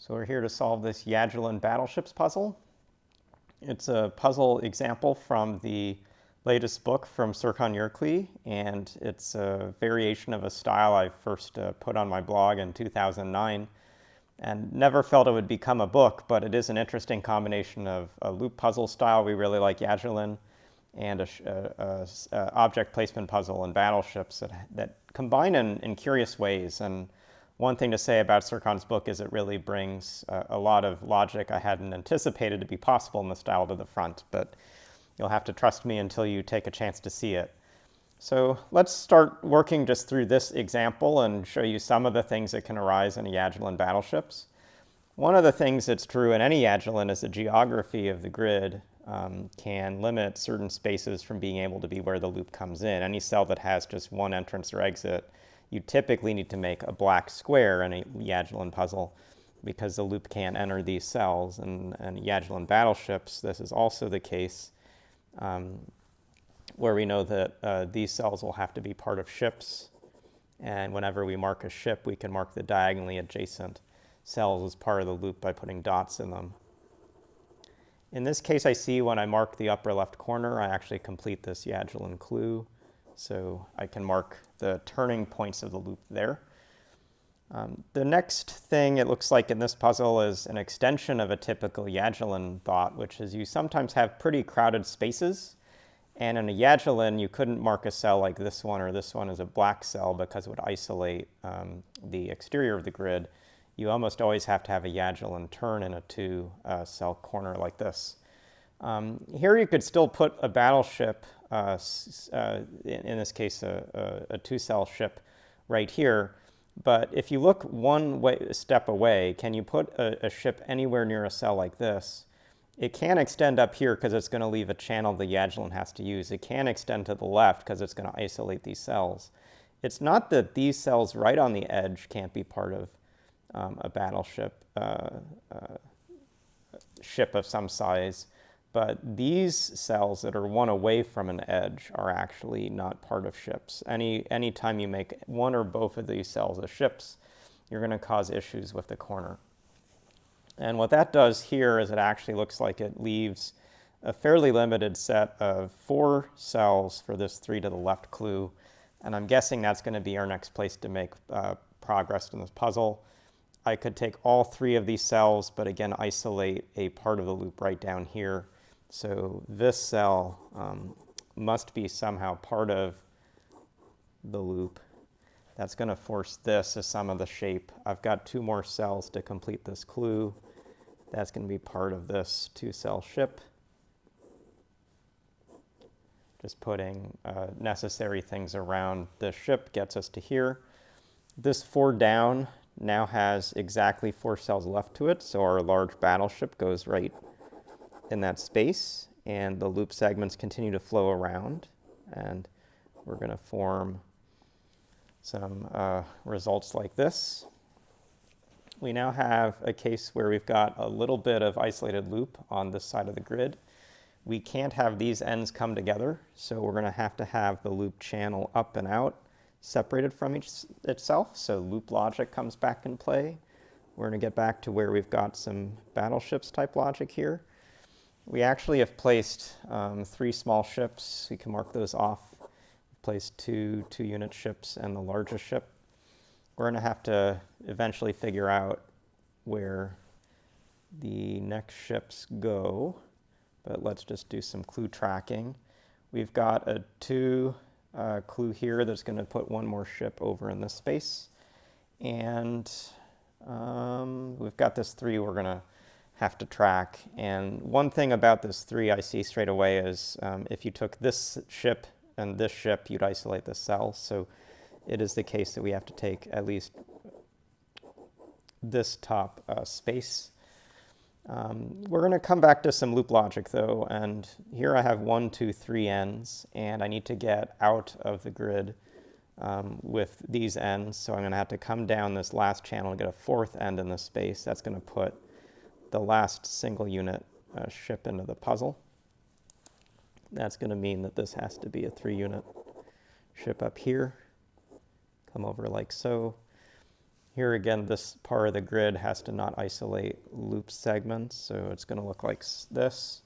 So we're here to solve this Yajilin Battleships puzzle. It's a puzzle example from the latest book from Serkan Yürekli, and it's a variation of a style I first put on my blog in 2009, and never felt it would become a book, but it is an interesting combination of a loop puzzle style we really like Yajilin, and a object placement puzzle and battleships that combine in curious ways. And one thing to say about Serkan's book is it really brings a lot of logic I hadn't anticipated to be possible in the style to the front, but you'll have to trust me until you take a chance to see it. So let's start working just through this example and show you some of the things that can arise in Yajilin battleships. One of the things that's true in any Yajilin is the geography of the grid can limit certain spaces from being able to be where the loop comes in. Any cell that has just one entrance or exit, you typically need to make a black square in a Yajilin puzzle because the loop can't enter these cells. And Yajilin battleships, this is also the case, where we know that these cells will have to be part of ships. And whenever we mark a ship, we can mark the diagonally adjacent cells as part of the loop by putting dots in them. In this case, I see when I mark the upper left corner, I actually complete this Yajilin clue. So I can mark the turning points of the loop there. The next thing it looks like in this puzzle is an extension of a typical Yajilin thought, which is you sometimes have pretty crowded spaces. And in a Yajilin, you couldn't mark a cell like this one or this one as a black cell because it would isolate the exterior of the grid. You almost always have to have a Yajilin turn in a two-cell corner like this. Here you could still put a battleship, in this case a two-cell ship right here, but if you look one step away, can you put a ship anywhere near a cell like this? It can extend up here because it's going to leave a channel the Yajilin has to use. It can extend to the left because it's going to isolate these cells. It's not that these cells right on the edge can't be part of a battleship ship of some size, but these cells that are one away from an edge are actually not part of ships. Any time you make one or both of these cells as ships, you're going to cause issues with the corner. And what that does here is it actually looks like it leaves a fairly limited set of 4 cells for this 3 to the left clue, and I'm guessing that's going to be our next place to make progress in this puzzle. I could take all 3 of these cells, but again isolate a part of the loop right down here. So this cell must be somehow part of the loop. That's going to force this as some of the shape. I've got 2 more cells to complete this clue. That's going to be part of this 2-cell ship. Just putting necessary things around the ship gets us to here. This 4 down now has exactly 4 cells left to it, so our large battleship goes right in that space, and the loop segments continue to flow around, and we're going to form some results like this. We now have a case where we've got a little bit of isolated loop on this side of the grid. We can't have these ends come together, so we're going to have the loop channel up and out separated from itself, so loop logic comes back in play. We're going to get back to where we've got some battleships type logic here. We actually have placed 3 small ships. We can mark those off. We've placed 2 2-unit ships and the largest ship. We're going to have to eventually figure out where the next ships go, but let's just do some clue tracking. We've got a 2 clue here that's going to put 1 more ship over in this space, and we've got this 3 we're going to have to track. And one thing about this 3 I see straight away is if you took this ship and this ship, you'd isolate the cell. So it is the case that we have to take at least this top space. We're going to come back to some loop logic though, and here I have 1, 2, 3 ends, and I need to get out of the grid with these ends, so I'm going to have to come down this last channel and get a 4th end in this space. That's going to put the last single unit ship into the puzzle. That's going to mean that this has to be a 3-unit ship up here. Come over like so. Here again, this part of the grid has to not isolate loop segments, so it's going to look like this.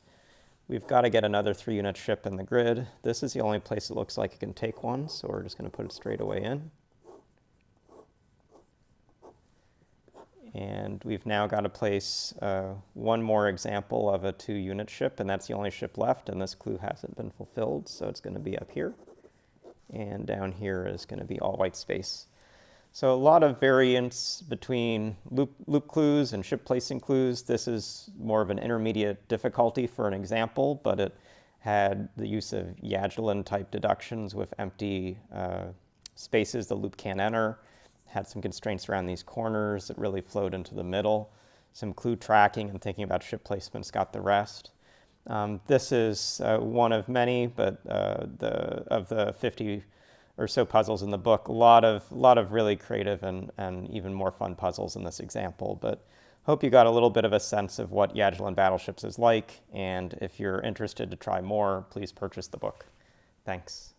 We've got to get another 3-unit ship in the grid. This is the only place it looks like it can take one, so we're just going to put it straight away in. And we've now got to place one more example of a 2-unit ship, and that's the only ship left, and this clue hasn't been fulfilled, so it's going to be up here. And down here is going to be all white space. So a lot of variance between loop clues and ship placing clues. This is more of an intermediate difficulty for an example, but it had the use of Yajilin type deductions with empty spaces the loop can't enter. Had some constraints around these corners that really flowed into the middle. Some clue tracking and thinking about ship placements got the rest. This is one of many, but of the 50 or so puzzles in the book, a lot of really creative and even more fun puzzles in this example. But hope you got a little bit of a sense of what Yajilin Battleships is like, and if you're interested to try more, please purchase the book. Thanks.